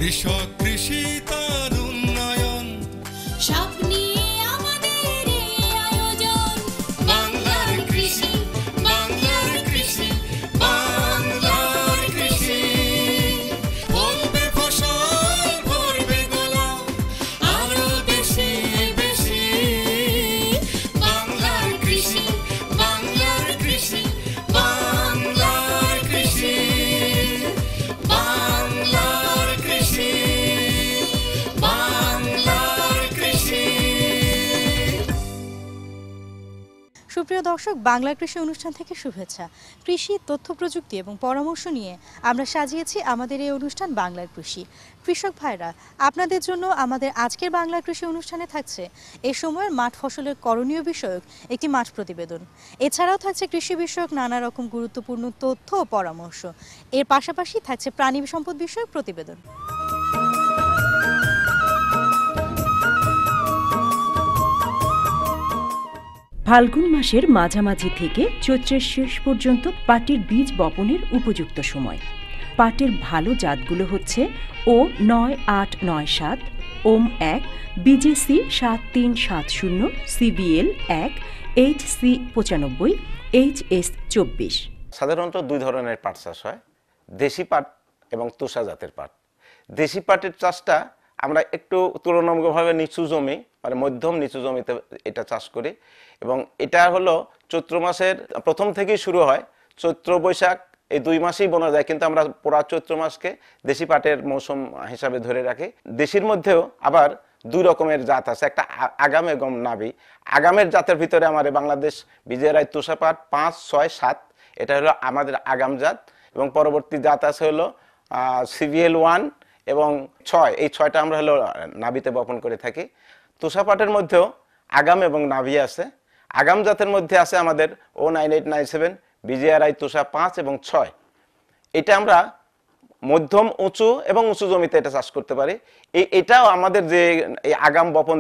কৃষক কৃষি তার উন্নয়ন সব নিয়ে আমাদের এই আয়োজন। বাংলার কৃষি, বাংলার কৃষি, বাংলার কৃষি। ফলবে ফসল, ভরবে গোলা, আরো বেশি বেশি। বাংলার কৃষি, বাংলার কৃষি, বাংলার কৃষি, বাংলার কৃষি, বাংলার কৃষি। সুপ্রিয় দর্শক, বাংলা কৃষি অনুষ্ঠান থেকে শুভেচ্ছা। কৃষি, তথ্য প্রযুক্তি এবং পরামর্শ নিয়ে আমরা সাজিয়েছি আমাদের এই অনুষ্ঠান বাংলার কৃষি। কৃষক ভাইরা, আপনাদের জন্য আমাদের আজকের বাংলা কৃষি অনুষ্ঠানে থাকছে এ সময়ের মাঠ ফসলের করণীয় বিষয়ক একটি মাঠ প্রতিবেদন। এছাড়াও থাকছে কৃষি বিষয়ক নানা রকম গুরুত্বপূর্ণ তথ্য ও পরামর্শ। এর পাশাপাশি থাকছে প্রাণী সম্পদ বিষয়ক প্রতিবেদন। ফাল্গুন মাসের মাঝামাঝি থেকে চৈত্রের শেষ পর্যন্ত পাটের বীজ বপনের উপযুক্ত সময়। পাটের ভালো জাতগুলো হচ্ছে ও 9897, ওম 1, বিজেসি 7370, সিবিএল 1, এইচসি 95, এইচএস 24। সাধারণত দুই ধরনের পাট চাষ হয়, দেশি পাট এবং তোষা জাতের পাট। দেশি পাটের চাষটা আমরা একটু তুলনামূলকভাবে নিচু জমি, মানে মধ্যম নিচু জমিতে এটা চাষ করি, এবং এটা হলো চৈত্র মাসের প্রথম থেকেই শুরু হয়। চৈত্র বৈশাখ এই 2 মাসেই বোনা যায়, কিন্তু আমরা পুরা চৈত্র মাসকে দেশি পাটের মৌসুম হিসাবে ধরে রাখি। দেশির মধ্যেও আবার 2 রকমের জাত আছে, একটা আগাম এবং নাভি। আগামের জাতের ভিতরে আমাদের বাংলাদেশ বিজয়রাই তোষা পাট 5, 6, 7, এটা হলো আমাদের আগাম জাত, এবং পরবর্তী জাত আছে হলো সিভিএল 1 এবং 6, এই 6টা আমরা হলো নাভিতে বপন করে থাকি। তোষা পাটের মধ্যেও আগাম এবং নাভি আছে। আগাম জাতের মধ্যে আছে আমাদের O9897, বিজেআরআই তোষা 5 এবং 6। এটা আমরা মধ্যম, উঁচু এবং উঁচু জমিতে এটা চাষ করতে পারি। এটাও আমাদের যে এই আগাম বপন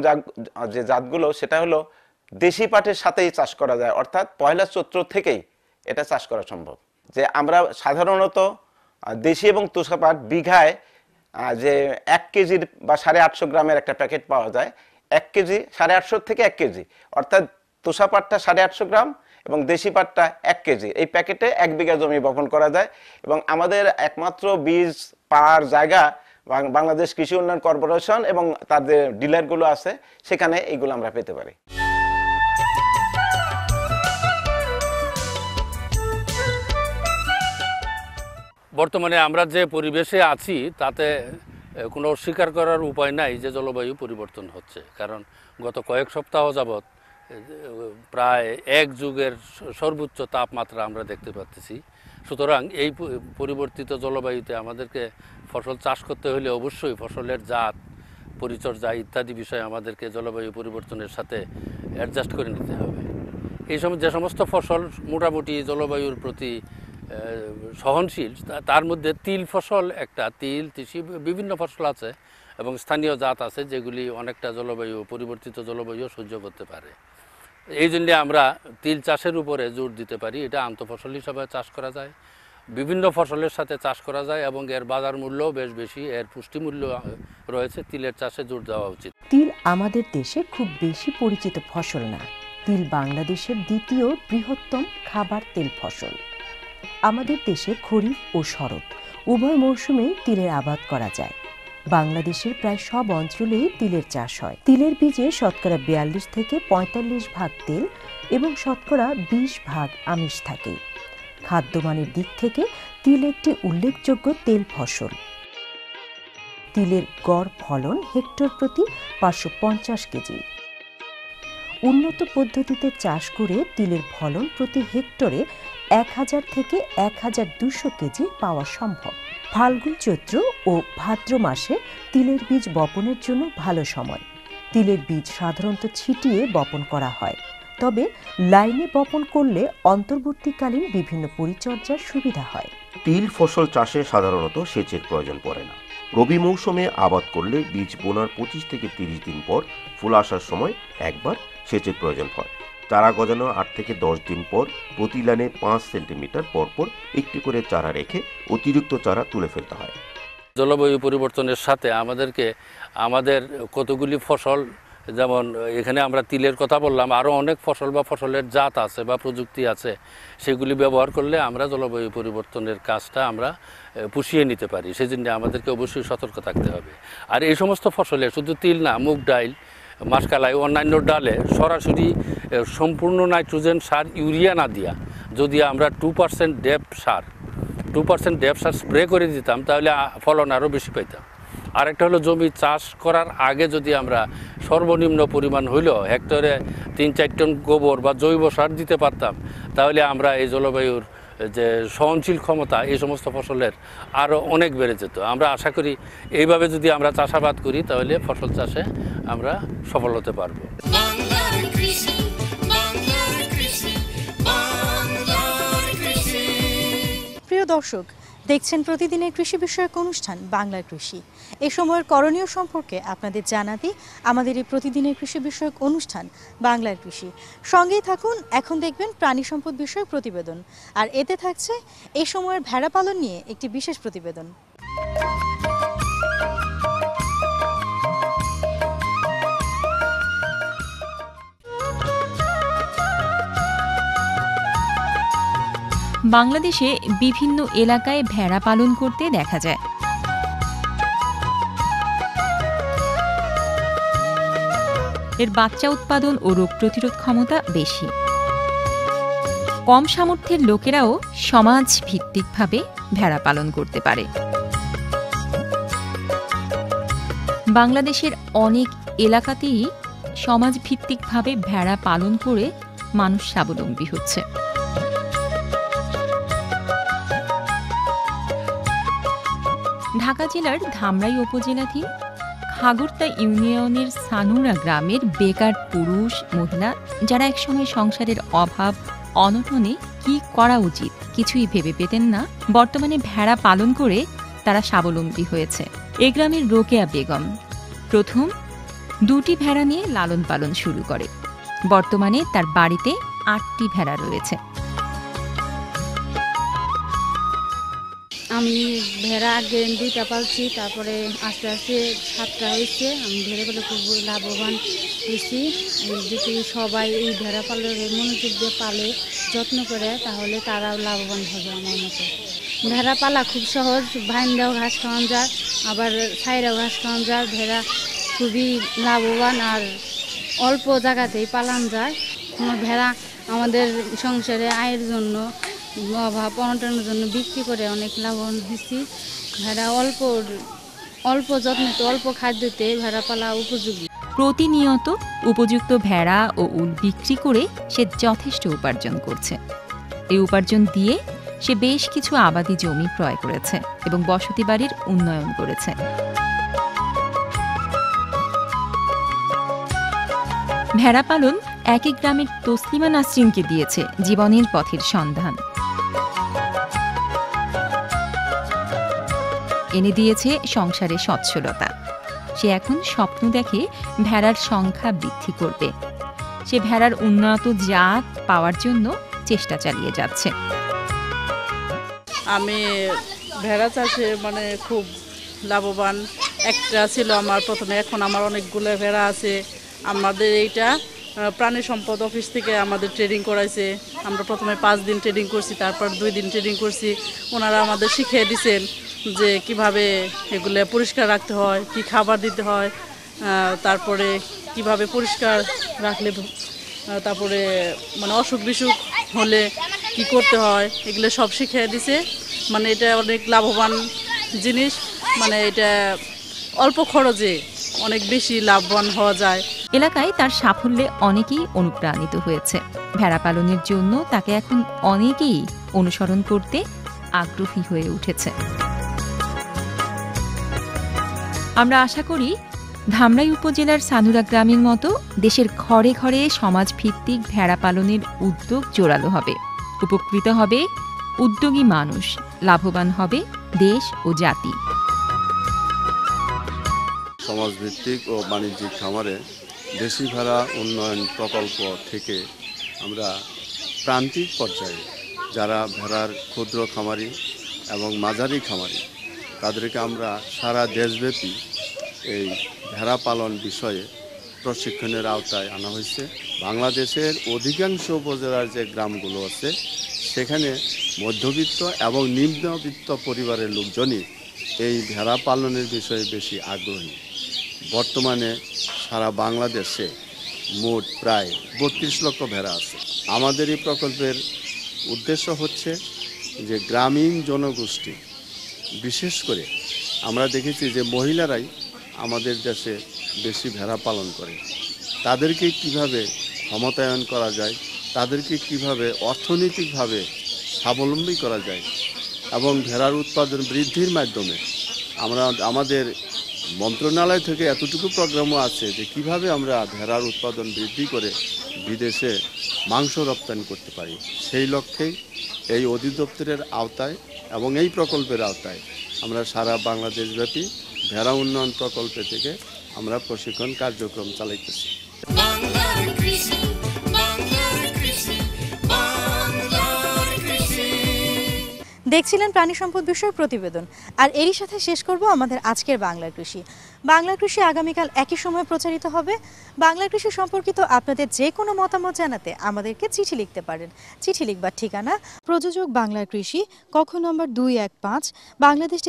যে জাতগুলো, সেটা হলো দেশি পাটের সাথেই চাষ করা যায়, অর্থাৎ পয়লা চৈত্র থেকেই এটা চাষ করা সম্ভব। যে আমরা সাধারণত দেশি এবং তোষা পাট বিঘায় যে 1 কেজির বা 850 গ্রামের একটা প্যাকেট পাওয়া যায়, 1 কেজি 850 থেকে 1 কেজি, অর্থাৎ তোষা পাটটা 850 গ্রাম এবং দেশি পাটটা 1 কেজি, এই প্যাকেটে 1 বিঘা জমি বপন করা যায়। এবং আমাদের একমাত্র বীজ পাওয়ার জায়গা বাংলাদেশ কৃষি উন্নয়ন কর্পোরেশন এবং তাদের ডিলারগুলো আছে, সেখানে এইগুলো আমরা পেতে পারি। বর্তমানে আমরা যে পরিবেশে আছি তাতে কোনো অস্বীকার করার উপায় নাই যে জলবায়ু পরিবর্তন হচ্ছে, কারণ গত কয়েক সপ্তাহ যাবৎ প্রায় 1 যুগের সর্বোচ্চ তাপমাত্রা আমরা দেখতে পাচ্ছি। সুতরাং এই পরিবর্তিত জলবায়ুতে আমাদেরকে ফসল চাষ করতে হলে অবশ্যই ফসলের জাত, পরিচর্যা ইত্যাদি বিষয়ে আমাদেরকে জলবায়ু পরিবর্তনের সাথে অ্যাডজাস্ট করে নিতে হবে। এই সময় যে সমস্ত ফসল মোটামুটি জলবায়ুর প্রতি সহনশীল, তার মধ্যে তিল ফসল একটা, তিল, তিসি, বিভিন্ন ফসল আছে এবং স্থানীয় জাত আছে যেগুলি অনেকটা পরিবর্তিত জলবায়ু সহ্য করতে পারে। এই জন্যে আমরা তিল চাষের উপরে জোর দিতে পারি। এটা আন্তঃফসল হিসাবে চাষ করা যায়, বিভিন্ন ফসলের সাথে চাষ করা যায় এবং এর বাজার মূল্যও বেশ বেশি, এর পুষ্টিমূল্য রয়েছে। তিলের চাষে জোর দেওয়া উচিত। তিল আমাদের দেশে খুব বেশি পরিচিত ফসল না। তিল বাংলাদেশের দ্বিতীয় বৃহত্তম খাবার তেল ফসল। আমাদের দেশে খরিফ ও শরৎ উভয় মৌসুমেই তিলের আবাদ করা যায়। বাংলাদেশের প্রায় সব অঞ্চলেই তিলের চাষ হয়। তিলের বীজে শতকরা 42 থেকে 45 ভাগ তেল এবং শতকরা 20 ভাগ আমিষ থাকে। খাদ্যমানের দিক থেকে তিল একটি উল্লেখযোগ্য তেল ফসল। তিলের গড় ফলন হেক্টর প্রতি 550 কেজি। উন্নত পদ্ধতিতে চাষ করে তিলের ফলন প্রতি হেক্টরে 1000 থেকে 1200 কেজি পাওয়া সম্ভব। ফাল্গুন, চৈত্র ও ভাদ্র মাসে তিলের বীজ বপনের জন্য ভালো সময়। তিলের বীজ সাধারণত ছিটিয়ে বপন করা হয়, তবে লাইনে বপন করলে অন্তর্বর্তীকালীন বিভিন্ন পরিচর্যার সুবিধা হয়। তিল ফসল চাষে সাধারণত সেচের প্রয়োজন পড়ে না। রবি মৌসুমে আবাদ করলে বীজ বোনার 25 থেকে 30 দিন পর ফুল আসার সময় একবার সেচের প্রয়োজন হয়। চারা গজানোর 8 থেকে 10 দিন পর প্রতি লাইনে 5 সেন্টিমিটার পরপর একটি করে চারা রেখে অতিরিক্ত চারা তুলে ফেলতে হয়। জলবায়ু পরিবর্তনের সাথে আমাদের কতগুলি ফসল, যেমন এখানে আমরা তিলের কথা বললাম, আরও অনেক ফসল বা ফসলের জাত আছে বা প্রযুক্তি আছে, সেগুলি ব্যবহার করলে আমরা জলবায়ু পরিবর্তনের কাজটা আমরা পুষিয়ে নিতে পারি। সেজন্য আমাদেরকে অবশ্যই সতর্ক থাকতে হবে। আর এই সমস্ত ফসলে শুধু তিল না, মুগ ডাল, মাসকলাই, অন্যান্য ডালে সরাসরি সম্পূর্ণ নাইট্রোজেন সার ইউরিয়া না দিয়া যদি আমরা 2% ড্যাপ সার স্প্রে করে দিতাম, তাহলে ফলন আরও বেশি পাইতাম। আরেকটা হলো জমি চাষ করার আগে যদি আমরা সর্বনিম্ন পরিমাণ হইলেও হেক্টরে 3-4 টন গোবর বা জৈব সার দিতে পারতাম, তাহলে আমরা এই জলবায়ুর যে সহনশীল ক্ষমতা এই সমস্ত ফসলের আরও অনেক বেড়ে যেত। আমরা আশা করি এইভাবে যদি আমরা চাষাবাদ করি তাহলে ফসল চাষে আমরা সফল হতে পারবো। বাংলার কৃষি, বাংলার কৃষি, বাংলার কৃষি। প্রিয় দর্শক, দেখছেন প্রতিদিনের কৃষি বিষয়ক অনুষ্ঠান বাংলার কৃষি। এই সময়ের করণীয় সম্পর্কে আপনাদের জানাতে আমাদের এই প্রতিদিনের কৃষি বিষয়ক অনুষ্ঠান বাংলার কৃষি। সঙ্গেই থাকুন, এখন দেখবেন প্রাণী সম্পদ বিষয়ক প্রতিবেদন, আর এতে থাকছে এই সময়ের ভেড়া পালন নিয়ে একটি বিশেষ প্রতিবেদন। বাংলাদেশে বিভিন্ন এলাকায় ভেড়া পালন করতে দেখা যায়। এর বাচ্চা উৎপাদন ও রোগ প্রতিরোধ ক্ষমতা বেশি। কম সামর্থ্যের লোকেরাও সমাজ ভিত্তিকভাবে ভেড়া পালন করতে পারে। বাংলাদেশের অনেক এলাকাতেই সমাজ ভিত্তিকভাবে ভেড়া পালন করে মানুষ স্বাবলম্বী হচ্ছে। ঢাকা জেলার ধামরাই উপজেলাধীন খাগড়তা ইউনিয়নের সানুরা গ্রামের বেকার পুরুষ মহিলা যারা একসময় সংসারের অভাব অনটনে কি করা উচিত কিছুই ভেবে পেতেন না, বর্তমানে ভেড়া পালন করে তারা স্বাবলম্বী হয়েছে। এ গ্রামের রোকেয়া বেগম প্রথম 2টি ভেড়া নিয়ে লালন পালন শুরু করে। বর্তমানে তার বাড়িতে 8টি ভেড়া রয়েছে। আমি ভেড়া আগে 2টা পালছি, তারপরে আস্তে আস্তে 7টা হয়েছে। আমি ভেড়াগুলো খুব লাভবান হয়েছি। যদি সবাই এই ভেড়া পালনের মনোযোগ দিয়ে পালে, যত্ন করে, তাহলে তারাও লাভবান হবে আমার মতো। ভেড়া পালা খুব সহজ, ভাইন্দাও ঘাস খাওয়ান যায়, আবার ছাইরাও ঘাস খাওয়ান যায়। ভেড়া খুবই লাভবান আর অল্প জায়গাতেই পালান যায়। ভেড়া আমাদের সংসারে আয়ের জন্য, অভাব অনটনের জন্য বিক্রি করে অনেক লাভবান হয়েছি। ভেড়া অল্প যত্নতে, অল্প খাদ্যতে ভেড়া পালা উপযোগী। প্রতিনিয়ত উপযুক্ত ভেড়া ও উল বিক্রি করে সে যথেষ্ট উপার্জন করছে। এই উপার্জন দিয়ে সে বেশ কিছু আবাদি জমি ক্রয় করেছে এবং বসতি বাড়ির উন্নয়ন করেছে। ভেড়া পালন একই গ্রামের তসলিমা নাসরিনকে দিয়েছে জীবনের পথের সন্ধান, এনে দিয়েছে সংসারে সচ্ছলতা। সে এখন স্বপ্ন দেখে ভেড়ার সংখ্যা বৃদ্ধি করবে। সে ভেড়ার উন্নত জাত পাওয়ার জন্য চেষ্টা চালিয়ে যাচ্ছে। আমি ভেড়া চাষে খুব লাভবান। একটা ছিল আমার প্রথমে, এখন আমার অনেকগুলো ভেড়া আছে। আমাদের এইটা প্রাণী সম্পদ অফিস থেকে আমাদের ট্রেনিং করাইছে। আমরা প্রথমে 5 দিন ট্রেনিং করছি, তারপর 2 দিন ট্রেনিং করছি। ওনারা আমাদের শিখিয়ে দিয়েছেন যে কিভাবে এগুলো পরিষ্কার রাখতে হয়, কি খাবার দিতে হয়, তারপরে কিভাবে পরিষ্কার রাখলে, তারপরে অসুখ বিসুখ হলে কি করতে হয়, এগুলো সব শিখিয়ে দিছে। এটা অনেক লাভবান জিনিস। এটা অল্প খরচে অনেক বেশি লাভবান হওয়া যায়। এলাকায় তার সাফল্যে অনেকেই অনুপ্রাণিত হয়েছে। ভেড়া পালনের জন্য তাকে এখন অনেকেই অনুসরণ করতে আগ্রহী হয়ে উঠেছে। আমরা আশা করি ধামরাই উপজেলার সানুরা গ্রামের মতো দেশের ঘরে ঘরে সমাজভিত্তিক ভেড়া পালনের উদ্যোগ জোরালো হবে। উপকৃত হবে উদ্যোগী মানুষ, লাভবান হবে দেশ ও জাতি। সমাজভিত্তিক ও বাণিজ্যিক খামারে দেশি ভেড়া উন্নয়ন প্রকল্প থেকে আমরা প্রান্তিক পর্যায়ে যারা ভেড়ার ক্ষুদ্র খামারি এবং মাঝারি খামারি তাদেরকে আমরা সারা দেশব্যাপী এই ভেড়া পালন বিষয়ে প্রশিক্ষণের আওতায় আনা হয়েছে। বাংলাদেশের অধিকাংশ উপজেলার যে গ্রামগুলো আছে সেখানে মধ্যবিত্ত এবং নিম্নবিত্ত পরিবারের লোকজনই এই ভেড়া পালনের বিষয়ে বেশি আগ্রহী। বর্তমানে সারা বাংলাদেশে মোট প্রায় 32 লক্ষ ভেড়া আছে। আমাদের এই প্রকল্পের উদ্দেশ্য হচ্ছে যে গ্রামীণ জনগোষ্ঠী, বিশেষ করে আমরা দেখেছি যে মহিলারাই আমাদের দেশে বেশি ভেড়া পালন করে। তাদেরকে কিভাবে ক্ষমতায়ন করা যায়, তাদেরকে কিভাবে অর্থনৈতিকভাবে স্বাবলম্বী করা যায় এবং ভেড়ার উৎপাদন বৃদ্ধির মাধ্যমে আমাদের মন্ত্রণালয় থেকে এতটুকু প্রোগ্রামও আছে যে কিভাবে আমরা ভেড়ার উৎপাদন বৃদ্ধি করে বিদেশে মাংস রপ্তানি করতে পারি। সেই লক্ষ্যেই এই অধিদপ্তরের আওতায় এবং এই প্রকল্পের আওতায় আমরা সারা বাংলাদেশব্যাপী ভেড়া উন্নয়ন প্রকল্পে থেকে আমরা প্রশিক্ষণ কার্যক্রম চালাইতেছি। বাংলার কৃষি, বাংলার কৃষি, বাংলার কৃষি। দেখছিলেন প্রাণী সম্পদ বিষয়ক প্রতিবেদন, আর এরই সাথে শেষ করব আমাদের আজকের বাংলার কৃষি। বাংলার কৃষি আগামীকাল একই সময় প্রচারিত হবে। বাংলার কৃষি সম্পর্কিত আপনাদের যে কোনো মতামত জানাতে আমাদেরকে চিঠি লিখতে পারেন। চিঠি লিখবার ঠিকানা প্রযোজক বাংলার কৃষি, কক্ষ নম্বর 215, বাংলাদেশ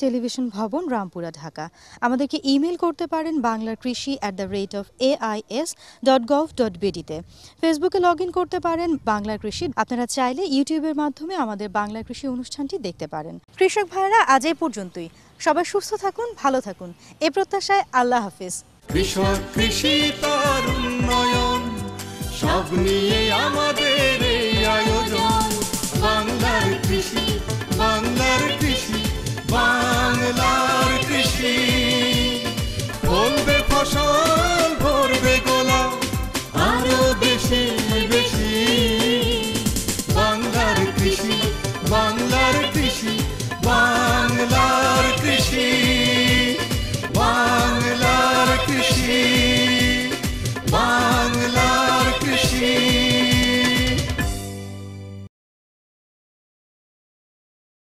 টেলিভিশন ভবন, রামপুরা, ঢাকা। আমাদেরকে ইমেল করতে পারেন banglarkrishi@ais.gov.bd-তে। ফেসবুকে লগ ইন করতে পারেন বাংলার কৃষি। আপনারা চাইলে ইউটিউবের মাধ্যমে আমাদের বাংলার কৃষি অনুষ্ঠানটি দেখতে পারেন। কৃষক ভাইরা, আজ এই পর্যন্তই। সবাই সুস্থ থাকুন, ভালো থাকুন, এই প্রত্যাশায় আল্লাহ হাফিজ। কৃষক, কৃষি তার উন্নয়ন, সব নিয়ে আমাদের এই আয়োজন। বাংলার কৃষি, বাংলার কৃষি, বাংলার কৃষি।